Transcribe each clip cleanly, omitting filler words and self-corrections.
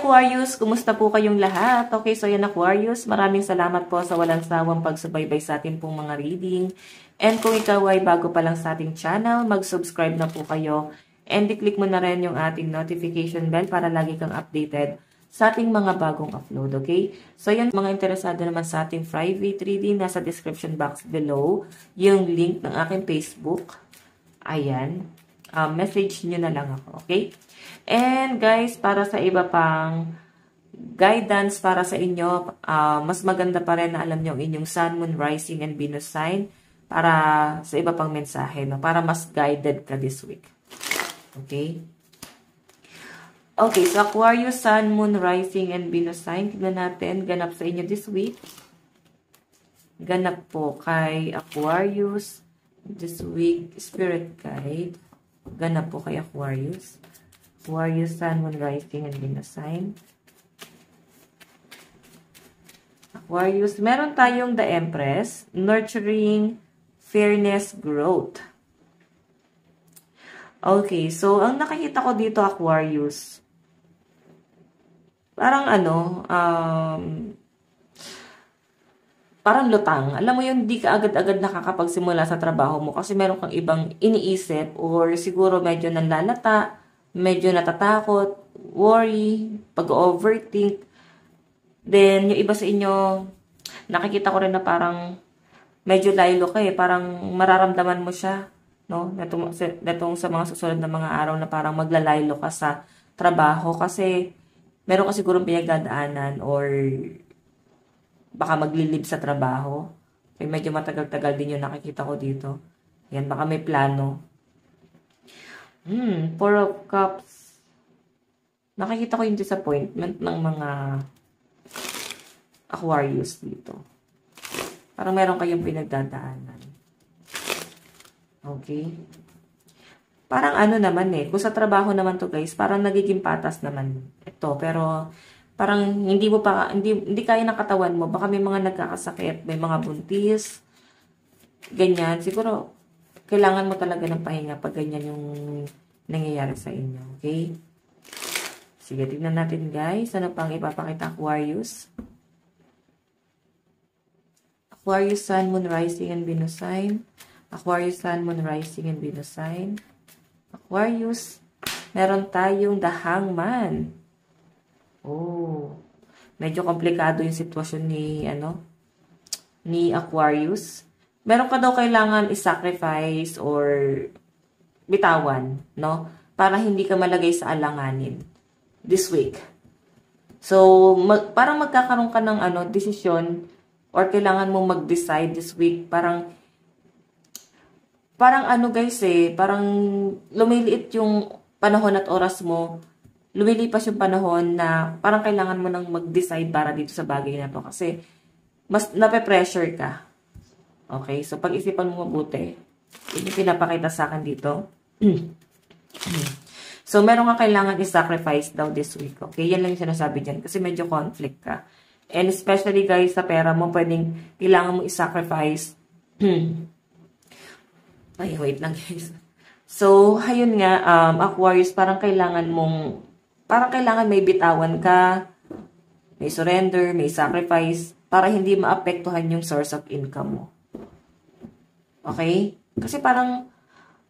Aquarius, kumusta po kayong lahat? Okay, so yan Aquarius, maraming salamat po sa walang sawang pagsubaybay sa ating pong mga reading. And kung ikaw ay bago pa lang sa ating channel, mag-subscribe na po kayo. And i-click mo na rin yung ating notification bell para lagi kang updated sa ating mga bagong upload, okay? So yan, mga interesado naman sa ating private reading, nasa description box below, yung link ng aking Facebook. Ayan. Message nyo na lang ako, okay? And guys, para sa iba pang guidance para sa inyo, mas maganda pa rin na alam nyo ang inyong Sun, Moon, Rising, and Venus sign para sa iba pang mensahe, no? Para mas guided ka this week. Okay? Okay, so Aquarius, Sun, Moon, Rising, and Venus sign. Tignan natin, ganap sa inyo this week. Ganap po kay Aquarius this week, Spirit Guide. Ganap po kay Aquarius. Aquarius, Sun, Moon, Rising, and Venus sign. Aquarius, meron tayong the Empress, Nurturing, Fairness, Growth. Okay, so ang nakikita ko dito, Aquarius, parang parang lutang. Alam mo yun, di ka agad-agad nakakapagsimula sa trabaho mo kasi meron kang ibang iniisip or siguro medyo nanlalata, medyo natatakot, worry, pag-overthink. Then, yung iba sa inyo, nakikita ko rin na parang medyo laylo ka eh. Parang mararamdaman mo siya, no? Netong sa mga susunod na mga araw na parang maglalaylo ka sa trabaho kasi meron ka sigurong pinagdadaanan or baka maglilib sa trabaho. Kaya medyo matagal-tagal din yung nakikita ko dito. Yan, baka may plano. Four of Cups. Nakikita ko yung disappointment ng mga Aquarius dito. Parang meron kayong pinagdadaanan. Okay? Parang ano naman eh. Kung sa trabaho naman to guys, parang nagiging patas naman ito. Pero parang hindi kaya ng katawan mo. Baka may mga nagkakasakit, may mga buntis. Ganyan. Siguro, kailangan mo talaga ng pahinga pag ganyan yung nangyayari sa inyo. Okay? Sige, tignan natin guys. Ano pang ipapakita Aquarius? Aquarius, Sun, Moon, Rising, and Venus sign. Aquarius, Sun, Moon, Rising, and Venus sign. Aquarius, meron tayong the Hangman. Oh, medyo komplikado yung sitwasyon ni Aquarius. Meron ka daw kailangan i-sacrifice or bitawan, no? Para hindi ka malagay sa alanganin this week. So, parang magkakaroon ka ng desisyon or kailangan mong mag-decide this week. Parang guys parang lumiliit yung panahon at oras mo. Lumilipas yung panahon na parang kailangan mo nang mag-decide para dito sa bagay na to. Kasi, mas nape-pressure ka. Okay? So, pag-isipan mo mabuti. Yung pinapakita sa akin dito. So, meron ka kailangan i-sacrifice daw this week. Okay? Yan lang yung sinasabi dyan. Kasi medyo conflict ka. And especially, guys, sa pera mo, kailangan mo i-sacrifice. Ay, wait lang, guys. So, ayun nga, Aquarius, parang kailangan may bitawan ka, may surrender, may sacrifice, para hindi maapektuhan yung source of income mo. Okay? Kasi parang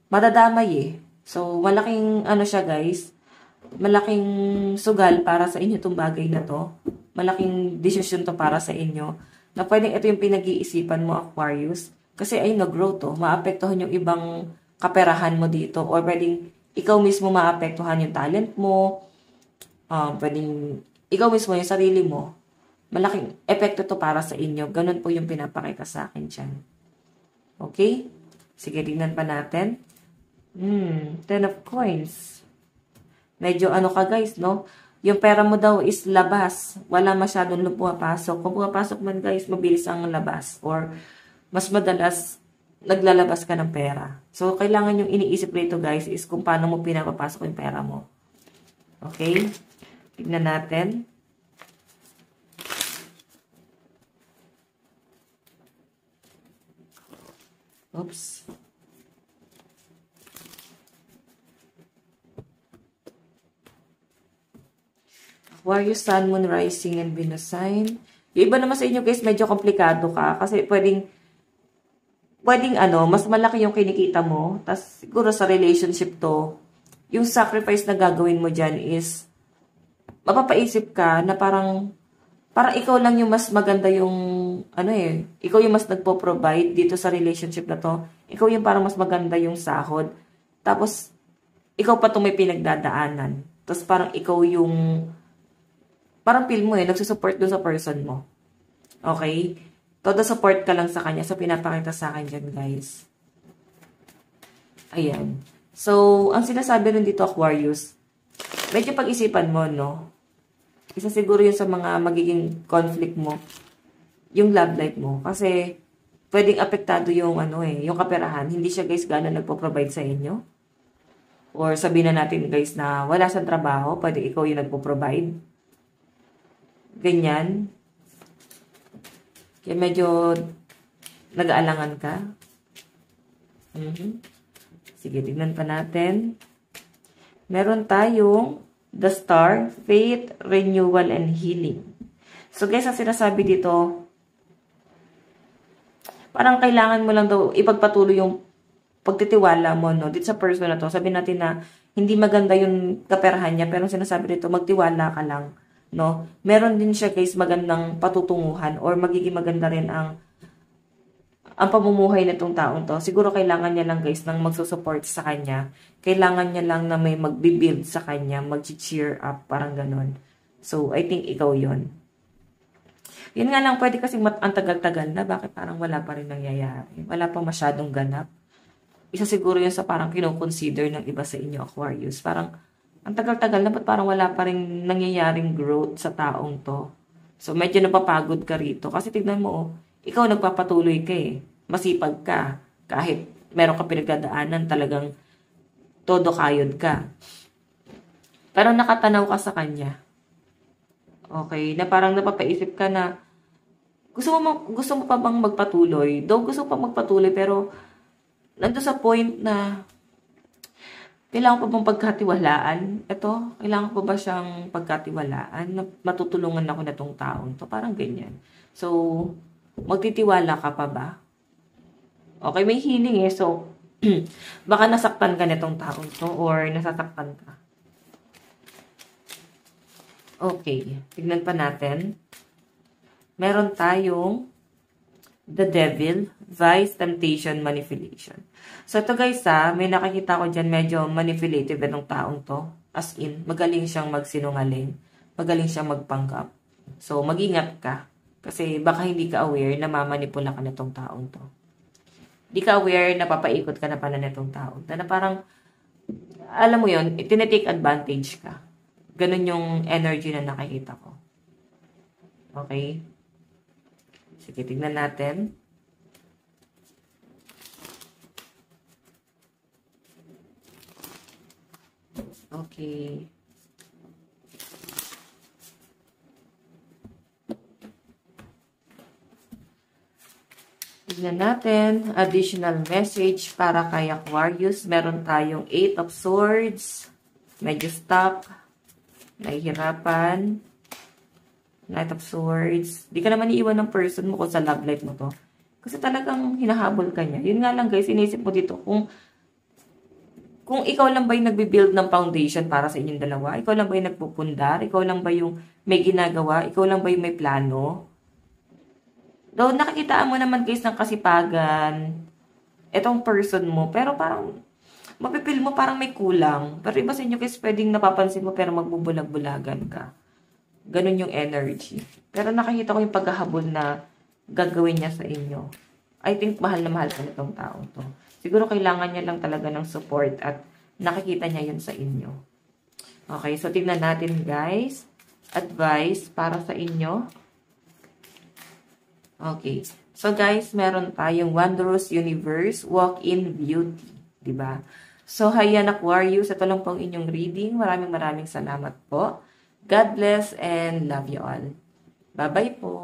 madadamay eh. So, malaking siya guys, malaking sugal para sa inyo itong bagay na to. Malaking decision to para sa inyo. Na pwedeng ito yung pinag-iisipan mo, Aquarius. Kasi ay nag-grow to. Maapektuhan yung ibang kaperahan mo dito. Or pwedeng ikaw mismo maapektuhan yung talent mo. Pwedeng ikaw mismo yung sarili mo. Malaking epekto to para sa inyo. Ganun po yung pinapakita sa akin dyan. Okay? Sige, tingnan pa natin. 10 of Coins. Medyo ka guys, no? Yung pera mo daw is labas. Wala masyadong pumapasok. Kung pumapasok man guys, mabilis ang labas. Or mas madalas naglalabas ka ng pera. So, kailangan yung iniisip rito guys is kung paano mo pinapapasok yung pera mo. Okay? Tignan natin. Oops. Aquarius, Sun, Moon, Rising, and Venus sign. Yung iba naman sa inyo guys, medyo komplikado ka. Kasi pwedeng mas malaki yung kinikita mo. Tapos siguro sa relationship to, yung sacrifice na gagawin mo dyan is, mapapaisip ka na parang ikaw lang yung mas maganda yung, ikaw yung mas nagpo-provide dito sa relationship na to. Ikaw yung parang mas maganda yung sahod. Tapos, ikaw pa itong may pinagdadaanan. Tapos parang ikaw yung, parang feel mo nagsusupport dun sa person mo. Okay? Todo support ka lang sa kanya. So, pinapakita sa akin dyan, guys. Ayan. So, ang sinasabi rin dito, Aquarius, medyo pag-isipan mo, no? Isa siguro yun sa mga magiging conflict mo, yung love life mo. Kasi, pwedeng apektado yung, yung kaperahan. Hindi siya, guys, gano'n nagpo-provide sa inyo. Or sabihin na natin, guys, na wala siyang trabaho, pwede ikaw yung nagpo-provide. Ganyan. Kaya medyo nag-aalangan ka. Sige, tignan pa natin. Meron tayong the Star, Faith, Renewal, and Healing. So guys, ang sinasabi dito, parang kailangan mo lang daw ipagpatuloy yung pagtitiwala mo, no? Dito sa person na to, sabihin natin na hindi maganda yung kaperahan niya, pero sinasabi dito, magtiwala ka lang, no? Meron din siya, guys, magandang patutunguhan or magiging maganda rin ang pamumuhay nitong taong to. Siguro kailangan niya lang, guys, ng magsusupport sa kanya. Kailangan niya lang na may magbibuild sa kanya, mag-cheer up, parang ganon. So, I think ikaw yon. Yun nga lang, pwede kasi ang tagal-tagal na, bakit parang wala pa rin nangyayari? Wala pa masyadong ganap. Isa siguro yun sa parang kino-consider ng iba sa inyo, Aquarius. Parang, ang tagal-tagal na, ba't parang wala pa rin nangyayaring growth sa taong to? So, medyo napapagod ka rito. Kasi tignan mo, ikaw nagpapatuloy ka Masipag ka. Kahit meron ka pinagdadaanan, talagang todo kayod ka. Pero nakatanaw ka sa kanya. Okay? Na parang napapaisip ka na, gusto mo pa bang magpatuloy? Though gusto mo pa magpatuloy, pero nandun sa point na kailangan pa bang pagkatiwalaan? Ito, kailangan pa ba siyang pagkatiwalaan? Matutulungan ako na tong taon to. Parang ganyan. So, magtitiwala ka pa ba? Okay, may healing So, baka nasaktan ka nitong taon to or nasasaktan ka. Okay, tignan pa natin. Meron tayong the Devil, Vice, Temptation, Manipulation. So, ito guys may nakikita ko dyan medyo manipulative itong taong to. As in, magaling siyang magsinungaling. Magaling siyang magpanggap. So, mag-ingat ka. Kasi baka hindi ka aware na mamanipula ka nitong taong to. Hindi ka aware na papaikot ka na pala nitong taong to. Na parang, alam mo yun, tinitake advantage ka. Ganun yung energy na nakikita ko. Okay? Sige, tignan natin. Okay. Tignan natin. Additional message para kay Aquarius. Meron tayong 8 of Swords. Medyo stuck. Nahihirapan. Knight of Swords. Di ka naman iiwan ng person mo kung sa love life mo to. Kasi talagang hinahabol ka niya. Yun nga lang guys, inisip mo dito kung ikaw lang ba yung nagbe-build ng foundation para sa inyong dalawa, ikaw lang ba yung nagpupundar, ikaw lang ba yung may ginagawa, ikaw lang ba yung may plano. Though nakikitaan mo naman guys ng kasipagan etong person mo, pero parang mapipil mo parang may kulang. Pero iba sa inyo guys, pwedeng napapansin mo pero magbubulag-bulagan ka. Ganun yung energy. Pero nakikita ko yung paghahabol na gagawin niya sa inyo. I think mahal na mahal ka nitong tao to. Siguro kailangan niya lang talaga ng support at nakikita niya yun sa inyo. Okay, so tignan natin guys. Advice para sa inyo. Okay. So guys, meron tayong Wondrous Universe, Walk in Beauty. Diba? So, hayan Aquarius, ito lang pong inyong reading. Maraming salamat po. God bless and love you all. Bye-bye po.